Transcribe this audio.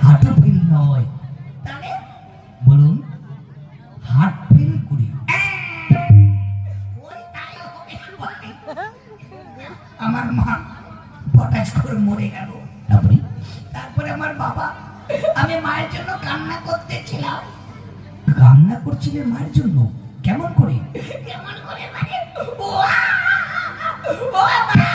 হাঁটু ফেল নয়, তাহলে বলুন হাট ফেল করি। ওই তাই হবে। আমার মা হঠাৎ করে মরে গেল, তারপরে তারপরে আমার বাবা, আমি মায়ের জন্য কান্না করতেছিলাম। কান্না করছিলেন মায়ের জন্য? কেমন করে? কেমন করে মানে ও মা